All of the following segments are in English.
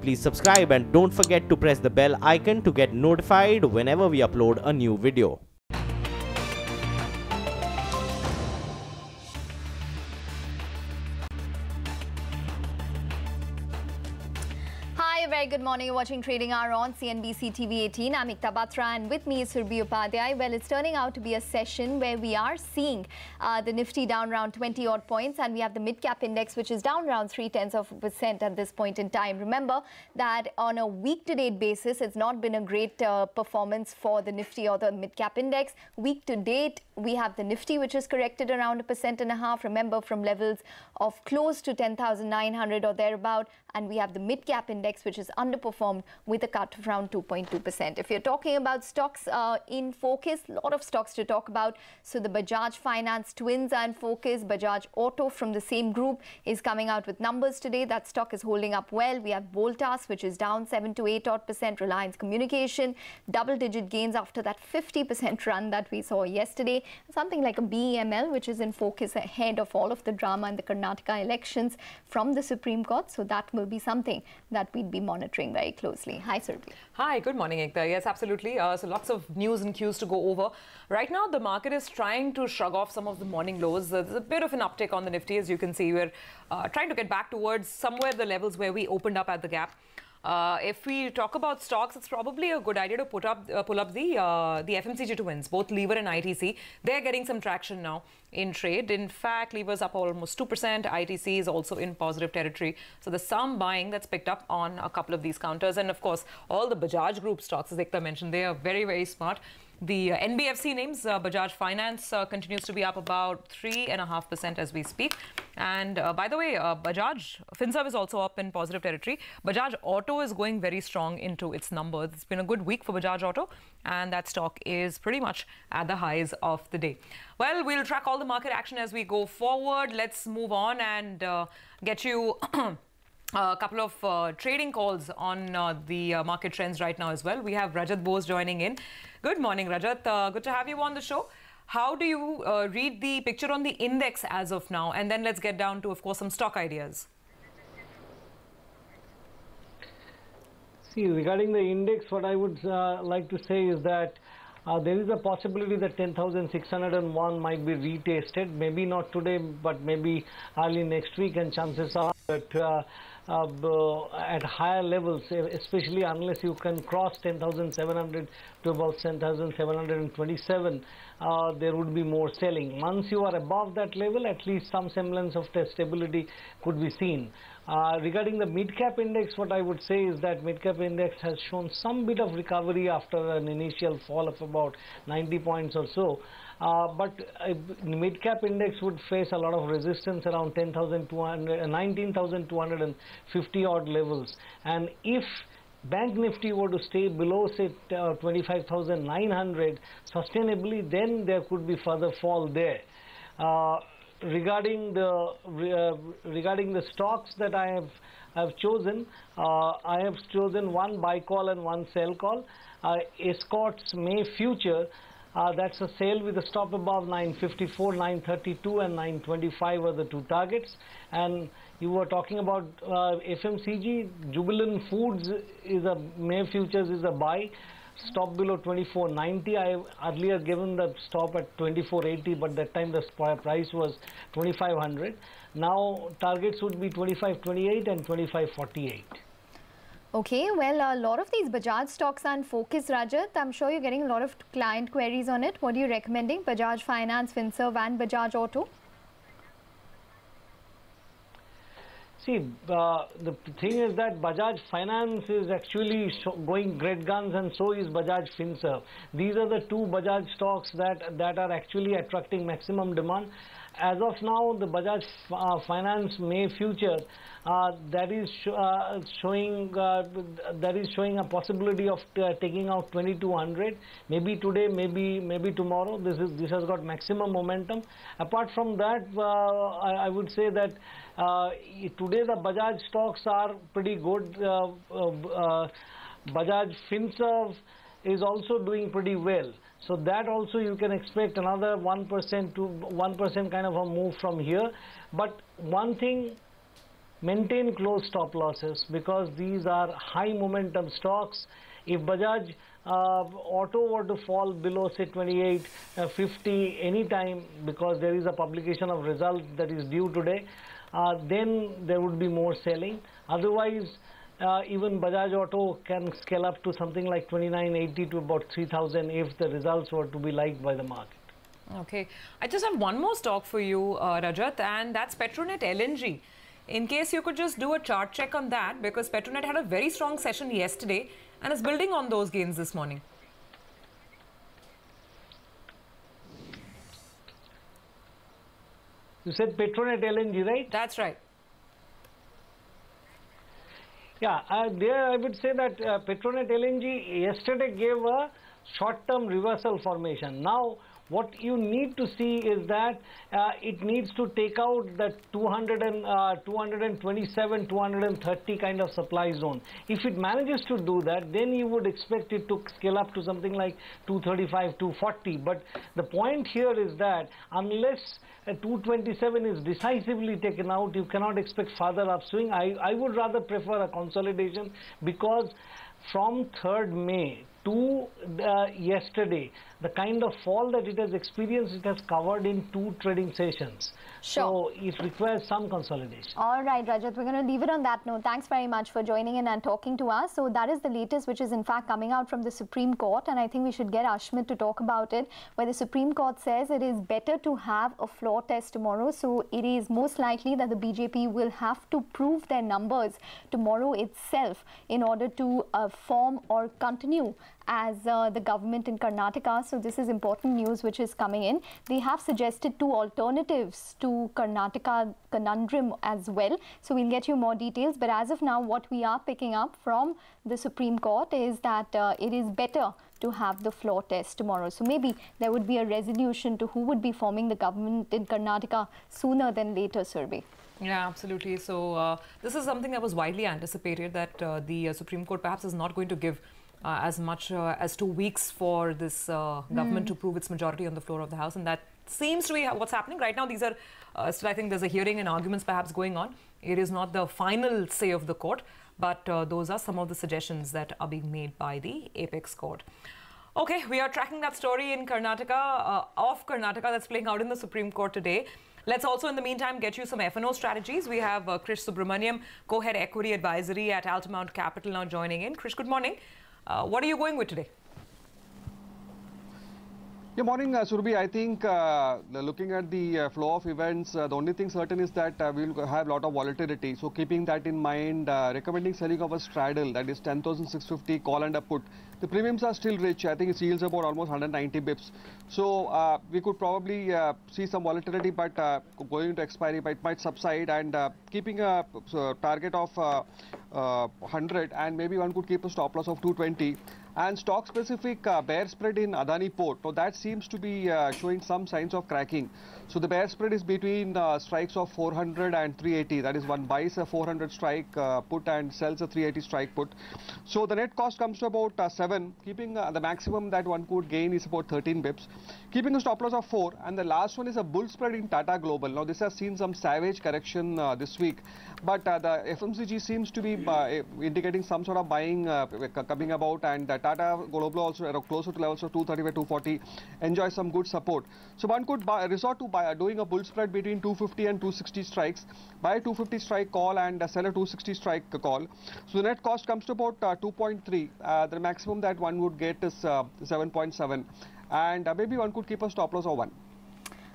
please subscribe and don't forget to press the bell icon to get notified whenever we upload a new video. Very good morning. You're watching Trading Hour on CNBC TV18. I'm Ekta Batra and with me is Surbi Upadhyay. Well, it's turning out to be a session where we are seeing the Nifty down around 20 odd points, and we have the Midcap index which is down around 0.3% at this point in time. Remember that on a week-to-date basis, it's not been a great performance for the Nifty or the Midcap index. Week-to-date, we have the Nifty which is corrected around 1.5%. Remember, from levels of close to 10,900 or thereabout, and we have the Midcap index which is underperformed with a cut of around 2.2%. If you're talking about stocks in focus, a lot of stocks to talk about. So the Bajaj Finance twins are in focus. Bajaj Auto from the same group is coming out with numbers today. That stock is holding up well. We have Voltas, which is down 7 to 8 odd percent. Reliance Communication, double-digit gains after that 50% run that we saw yesterday. Something like a BEML, which is in focus ahead of all of the drama in the Karnataka elections from the Supreme Court. So that will be something that we'd be monitoring very closely. Hi, Surbi. Hi, good morning, Ekta. Yes, absolutely. So lots of news and cues to go over. Right now, the market is trying to shrug off some of the morning lows. There's a bit of an uptick on the Nifty, as you can see. We're trying to get back towards somewhere the levels where we opened up at the gap. If we talk about stocks, it's probably a good idea to pull up the FMCG twins, both Lever and ITC. They're getting some traction now in trade. In fact, Lever's up almost 2%. ITC is also in positive territory. So there's some buying that's picked up on a couple of these counters. And of course, all the Bajaj Group stocks, as Ekta mentioned, they are very, very smart. The NBFC names, Bajaj Finance continues to be up about 3.5% as we speak. And by the way, Bajaj Finserv is also up in positive territory. Bajaj Auto is going very strong into its numbers. It's been a good week for Bajaj Auto, and that stock is pretty much at the highs of the day. Well, we'll track all the market action as we go forward. Let's move on and get you a couple of trading calls on the market trends right now as well. We have Rajat Bose joining in. Good morning, Rajat. Good to have you on the show. How do you read the picture on the index as of now? And then let's get down to, of course, some stock ideas. See, regarding the index, what I would like to say is that there is a possibility that 10,601 might be retested. Maybe not today, but maybe early next week, and chances are that at higher levels, especially unless you can cross 10,700 to about 10,727, there would be more selling. Once you are above that level, at least some semblance of stability could be seen. Regarding the Midcap index, what I would say is that Midcap index has shown some bit of recovery after an initial fall of about 90 points or so. But Midcap index would face a lot of resistance around 19,250 odd levels. And if Bank Nifty were to stay below, say, 25,900 sustainably, then there could be further fall there. Regarding the stocks that I have chosen, I have chosen one buy call and one sell call. Escorts May Future, that's a sale with a stop above 954, 932 and 925 are the two targets. And you were talking about FMCG. Jubilant Foods is a May Futures is a buy. Stop below 24.90. I have earlier given the stop at 24.80, but that time the price was 2,500. Now targets would be 25.28 and 25.48. Okay, well, a lot of these Bajaj stocks are in focus, Rajat. I'm sure you're getting a lot of client queries on it. What are you recommending? Bajaj Finance, Finserv and Bajaj Auto? See, the thing is that Bajaj Finance is actually going great guns, and so is Bajaj Finserv. These are the two Bajaj stocks that are actually attracting maximum demand. As of now, the Bajaj Finance May future that is showing a possibility of taking out 2,200. Maybe today, maybe tomorrow. This has got maximum momentum. Apart from that, I would say that today the Bajaj stocks are pretty good. Bajaj Finserv is also doing pretty well. So that also you can expect another 1% to 1% kind of a move from here. But one thing maintain close stop losses because these are high momentum stocks. If Bajaj Auto were to fall below say 28.50 anytime because there is a publication of results that is due today, then there would be more selling. Otherwise, even Bajaj Auto can scale up to something like 29.80 to about 3,000 if the results were to be liked by the market. Okay, I just have one more stock for you, Rajat, and that's Petronet LNG. In case you could just do a chart check on that, because Petronet had a very strong session yesterday and is building on those gains this morning. You said Petronet LNG, right? That's right. Yeah, there I would say that Petronet LNG yesterday gave a short-term reversal formation. Now, what you need to see is that it needs to take out the 227, 230 kind of supply zone. If it manages to do that, then you would expect it to scale up to something like 235, 240. But the point here is that unless 227 is decisively taken out, you cannot expect further upswing. I would rather prefer a consolidation because from 3rd May to yesterday, the kind of fall that it has experienced, it has covered in 2 trading sessions. Sure. So it requires some consolidation. All right, Rajat, we're going to leave it on that note. Thanks very much for joining in and talking to us. So that is the latest, which is in fact coming out from the Supreme Court. And I think we should get Ashmit to talk about it, where the Supreme Court says it is better to have a floor test tomorrow. So it is most likely that the BJP will have to prove their numbers tomorrow itself in order to form or continue as the government in Karnataka. So this is important news which is coming in. They have suggested 2 alternatives to Karnataka conundrum as well. So we'll get you more details. But as of now, what we are picking up from the Supreme Court is that it is better to have the floor test tomorrow. So maybe there would be a resolution to who would be forming the government in Karnataka sooner than later, Surbi. Yeah, absolutely. So this is something that was widely anticipated, that the Supreme Court perhaps is not going to give as much as 2 weeks for this government to prove its majority on the floor of the House. And that seems to be what's happening right now. These are still, I think there's a hearing and arguments perhaps going on. It is not the final say of the court, but those are some of the suggestions that are being made by the Apex Court. Okay, we are tracking that story in Karnataka, of Karnataka, that's playing out in the Supreme Court today. Let's also, in the meantime, get you some F&O strategies. We have Krish Subramaniam, Co-Head Equity Advisory at Altamount Capital, now joining in. Krish, good morning. What are you going with today? Good morning, Surbi. I think looking at the flow of events, the only thing certain is that we'll have a lot of volatility. So keeping that in mind, recommending selling of a straddle, that is 10,650 call and a put. The premiums are still rich. I think it yields about almost 190 bips. So we could probably see some volatility, but going to expiry, but it might subside, and keeping a target of 100, and maybe one could keep a stop loss of 220. And stock-specific bear spread in Adani Port. So that seems to be showing some signs of cracking. So the bear spread is between strikes of 400 and 380. That is, one buys a 400 strike put and sells a 380 strike put. So the net cost comes to about 7. Keeping the maximum that one could gain is about 13 bips. Keeping a stop loss of 4. And the last one is a bull spread in Tata Global. Now this has seen some savage correction this week. But the FMCG seems to be indicating some sort of buying coming about, and Tata Global also closer to levels of 235, 240, enjoy some good support. So one could resort to doing a bull spread between 250 and 260 strikes, buy a 250 strike call and sell a 260 strike call. So the net cost comes to about 2.3. The maximum that one would get is 7.7, and maybe one could keep a stop loss of 1.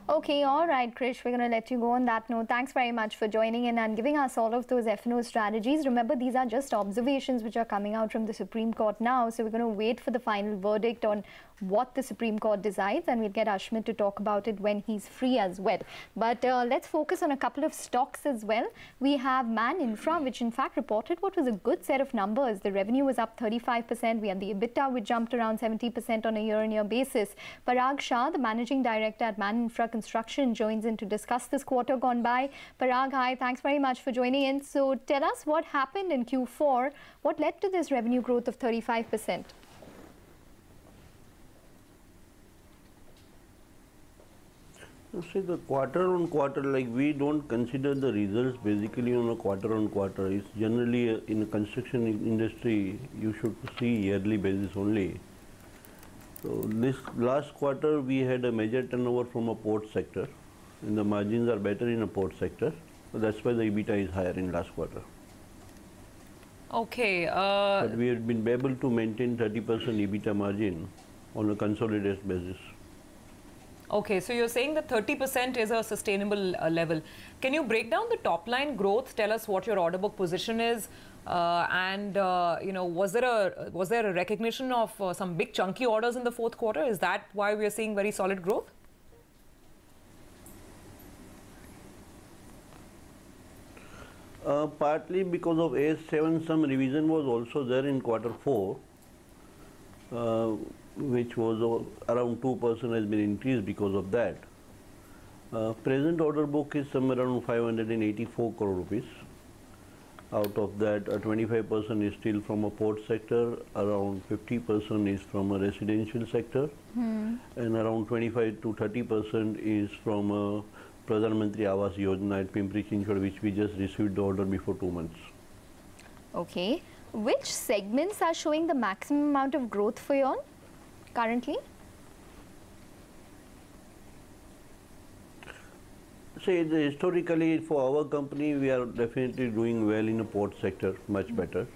Okay, all right, Krish, we're going to let you go on that note. Thanks very much for joining in and giving us all of those F&O strategies. Remember, these are just observations which are coming out from the Supreme Court now. So we're going to wait for the final verdict on what the Supreme Court decides, and we'll get Ashmit to talk about it when he's free as well. But let's focus on a couple of stocks as well. We have Man Infra, which in fact reported what was a good set of numbers. The revenue was up 35%. We had the EBITDA, which jumped around 70% on a year-on-year basis. Parag Shah, the managing director at Man Infra Construction, joins in to discuss this quarter gone by. Parag, hi, thanks very much for joining in. So tell us what happened in Q4. What led to this revenue growth of 35%? See, the quarter on quarter, like we don't consider the results basically on a quarter on quarter. It's generally in the construction industry, you should see yearly basis only. So this last quarter, we had a major turnover from a port sector, and the margins are better in a port sector. So that's why the EBITDA is higher in last quarter. Okay. But we have been able to maintain 30% EBITDA margin on a consolidated basis. Okay, so you're saying that 30% is a sustainable level. Can you break down the top line growth? Tell us what your order book position is, and you know, was there a recognition of some big chunky orders in the fourth quarter? Is that why we are seeing very solid growth? Partly because of AS7, some revision was also there in quarter 4, which was around 2% has been increased because of that. Present order book is somewhere around 584 crore rupees. Out of that, 25% is still from a port sector, around 50% is from a residential sector, and around 25 to 30% is from a Pradhan Mantri Awas Yojana at Pimpri Chinchwad, which we just received the order before 2 months. Okay. Which segments are showing the maximum amount of growth for you all currently? See, historically for our company, we are definitely doing well in the port sector, much better.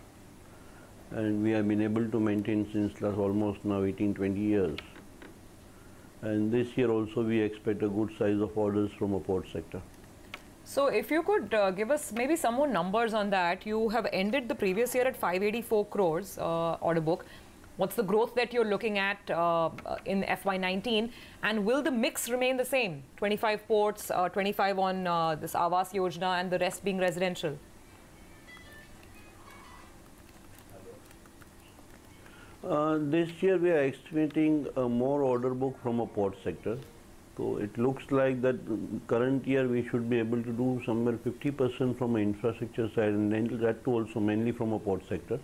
And we have been able to maintain since last almost now 18-20 years. And this year also we expect a good size of orders from a port sector. So if you could give us maybe some more numbers on that. You have ended the previous year at 584 crores order book. What's the growth that you're looking at in FY19? And will the mix remain the same? 25 ports, 25 on this Awas Yojana, and the rest being residential? This year we are estimating a more order book from a port sector. So it looks like that current year we should be able to do somewhere 50% from an infrastructure side, and then that too also mainly from a port sector.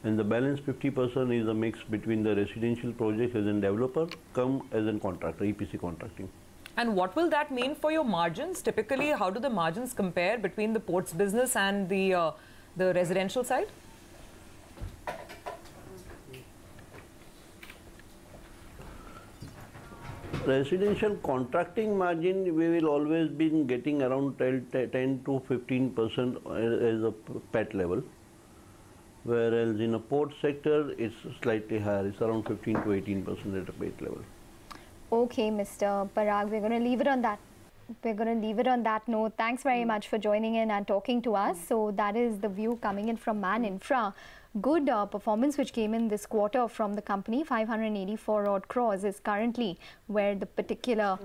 And the balance 50% is a mix between the residential projects as a developer come as a contractor, EPC contracting. And what will that mean for your margins? Typically, how do the margins compare between the ports business and the residential side? Residential contracting margin, we will always be getting around 10 to 15% as a PAT level. Whereas in a port sector, it's slightly higher. It's around 15 to 18% at a PAT level. Okay, Mr. Parag, we're going to leave it on that. We're going to leave it on that note. Thanks very much for joining in and talking to us. So that is the view coming in from Man Infra. Good performance which came in this quarter from the company. 584 odd crores is currently where the particular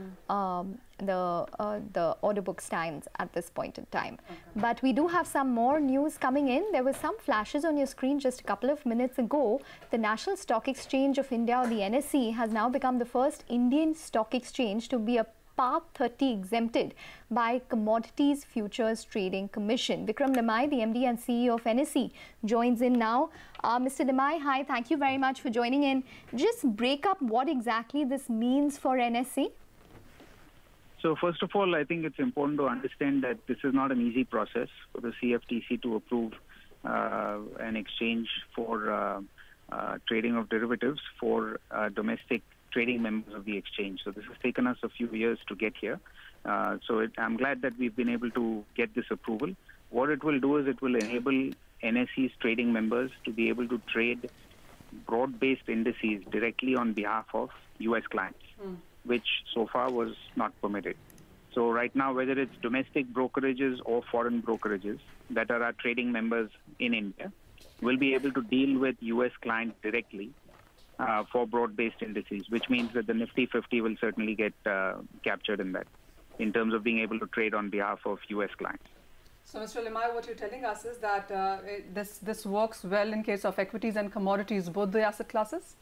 the order book stands at this point in time. Okay. But we do have some more news coming in. There were some flashes on your screen just a couple of minutes ago. The National Stock Exchange of India, or the NSE, has now become the first Indian stock exchange to be a Part 30 exempted by Commodities Futures Trading Commission. Vikram Limai, the MD and CEO of NSE, joins in now. Mr. Limai, hi, thank you very much for joining in. Just break up what exactly this means for NSE. So first of all, I think it's important to understand that this is not an easy process for the CFTC to approve an exchange for trading of derivatives for domestic trading members of the exchange. So this has taken us a few years to get here. I'm glad that we've been able to get this approval. What it will do is it will enable NSE's trading members to be able to trade broad-based indices directly on behalf of US clients, which so far was not permitted. So right now, whether it's domestic brokerages or foreign brokerages that are our trading members in India, will be able to deal with US clients directly for broad-based indices, which means that the Nifty 50 will certainly get captured in that, in terms of being able to trade on behalf of US clients. So, Mr. Limai, what you're telling us is that this works well in case of equities and commodities, both the asset classes?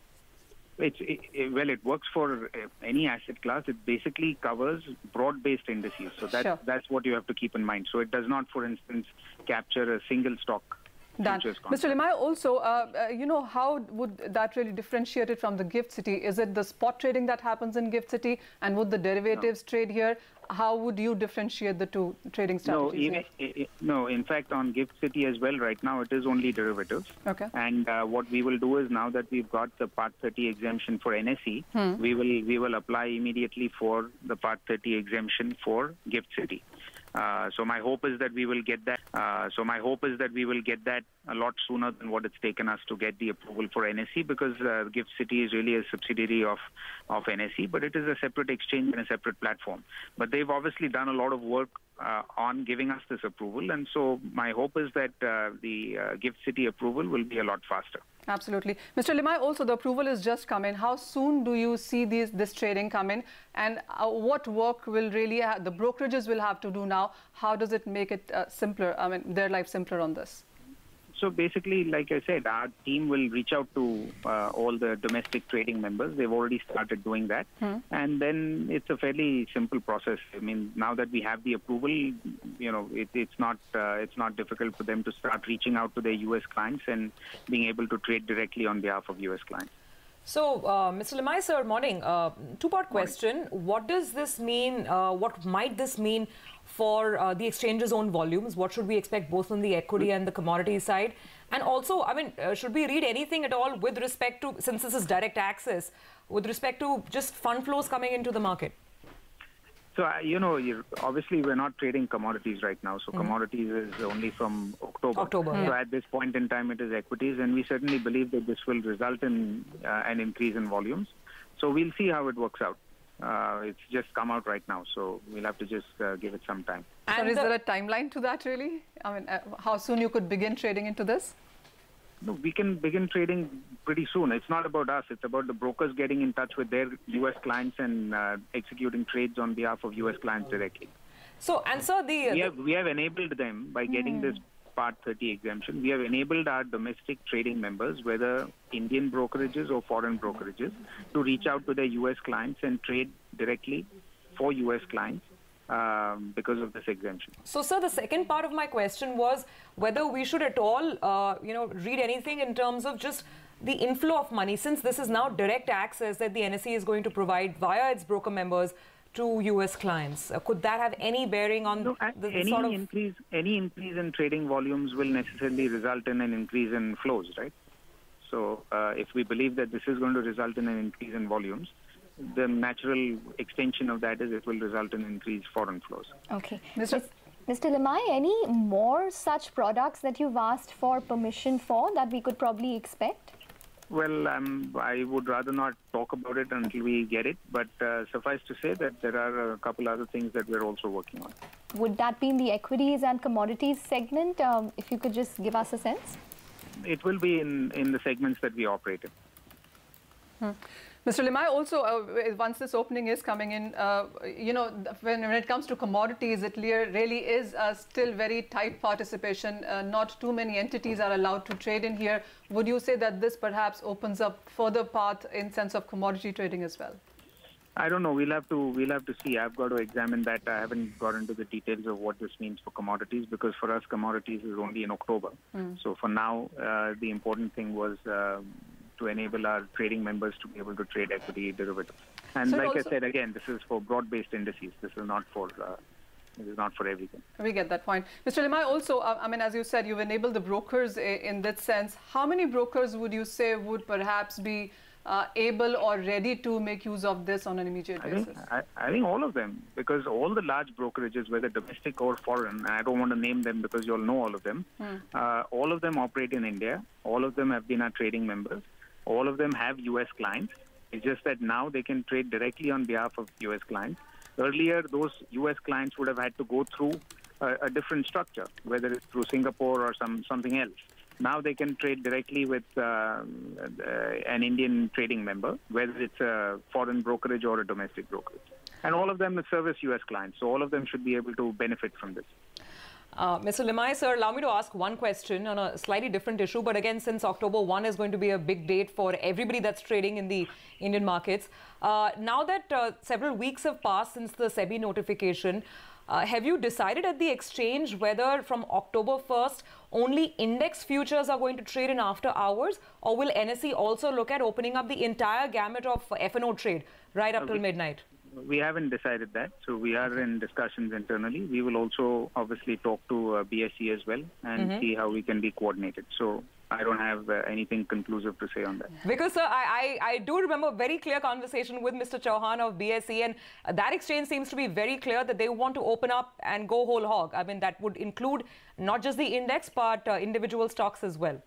It works for any asset class. It basically covers broad-based indices. So that's what you have to keep in mind. So it does not, for instance, capture a single stock futures contracts. Mr. Limai, also, how would that really differentiate it from the Gift City? Is it the spot trading that happens in Gift City, and would the derivatives trade here? How would you differentiate the two trading strategies? No, in fact, on Gift City as well, right now it is only derivatives. Okay. And what we will do is, now that we've got the Part 30 exemption for NSE, we will apply immediately for the Part 30 exemption for Gift City. So my hope is that we will get that. A lot sooner than what it's taken us to get the approval for NSE, because Gift City is really a subsidiary of NSE, but it is a separate exchange and a separate platform. But they've obviously done a lot of work on giving us this approval, and so my hope is that the Gift City approval will be a lot faster. Absolutely. Mr. Limai, also the approval has just come in. How soon do you see this trading come in, and what work will really the brokerages will have to do now? How does it make it simpler, their life simpler on this? So basically, like I said, our team will reach out to all the domestic trading members. They've already started doing that. And then it's a fairly simple process. I mean, now that we have the approval, it's not difficult for them to start reaching out to their U.S. clients and being able to trade directly on behalf of U.S. clients. So, Mr. Limai, sir, morning. Two-part question. What does this mean? What might this mean for the exchange's own volumes? What should we expect both on the equity and the commodity side? And also, should we read anything at all with respect to, since this is direct access, with respect to just fund flows coming into the market? So, obviously we're not trading commodities right now. So commodities is only from October. So at this point in time, it is equities. And we certainly believe that this will result in an increase in volumes. So we'll see how it works out. It's just come out right now. So we'll have to just give it some time. And is there a timeline to that, really? How soon you could begin trading into this? No, we can begin trading pretty soon. It's not about us. It's about the brokers getting in touch with their U.S. clients and executing trades on behalf of U.S. clients directly. So, and sir, we have enabled them by getting this Part 30 exemption. We have enabled our domestic trading members, whether Indian brokerages or foreign brokerages, to reach out to their U.S. clients and trade directly for U.S. clients. Because of this exemption. So, sir, the second part of my question was whether we should at all, read anything in terms of just the inflow of money, since this is now direct access that the NSE is going to provide via its broker members to U.S. clients. Could that have any bearing on any increase in trading volumes will necessarily result in an increase in flows, right? So, if we believe that this is going to result in an increase in volumes, the natural extension of that is it will result in increased foreign flows. Okay. Mr. Limai, any more such products that you've asked for permission for that we could probably expect? Well, I would rather not talk about it until we get it, but suffice to say that there are a couple other things that we're also working on. Would that be in the equities and commodities segment? If you could just give us a sense. It will be in the segments that we operate in. Mr. Limai, also, once this opening is coming in, when it comes to commodities, it really is still very tight participation. Not too many entities are allowed to trade in here. Would you say that this perhaps opens up further path in sense of commodity trading as well? I don't know. We'll have to see. I've got to examine that. I haven't got into the details of what this means for commodities, because for us, commodities is only in October. So for now, the important thing was to enable our trading members to be able to trade equity derivatives. And so like I said, again, this is for broad-based indices. This is not for everything. We get that point. Mr. Limai, also, as you said, you've enabled the brokers in that sense. How many brokers would you say would perhaps be able or ready to make use of this on an immediate basis? I think all of them, because all the large brokerages, whether domestic or foreign, and I don't want to name them because you all know all of them, all of them operate in India. All of them have been our trading members. All of them have U.S. clients. It's just that now they can trade directly on behalf of U.S. clients. Earlier, those U.S. clients would have had to go through a different structure, whether it's through Singapore or something else. Now they can trade directly with an Indian trading member, whether it's a foreign brokerage or a domestic brokerage. And all of them service U.S. clients, so all of them should be able to benefit from this. Mr. Limai, sir, allow me to ask one question on a slightly different issue. But again, since October 1 is going to be a big date for everybody that's trading in the Indian markets, now that several weeks have passed since the SEBI notification, Have you decided at the exchange whether from October 1st only index futures are going to trade in after hours, or will NSE also look at opening up the entire gamut of F&O trade right up till midnight? We haven't decided that, so we are in discussions internally. We will also obviously talk to BSE as well and see how we can be coordinated. So I don't have anything conclusive to say on that. Because, sir, I do remember a very clear conversation with Mr. Chauhan of BSE, and that exchange seems to be very clear that they want to open up and go whole hog. I mean, that would include not just the index, but individual stocks as well.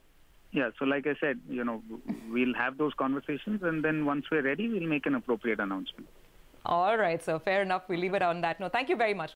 Yeah, so like I said, you know, we'll have those conversations, and then once we're ready, we'll make an appropriate announcement. All right, so fair enough. We'll leave it on that note. Thank you very much.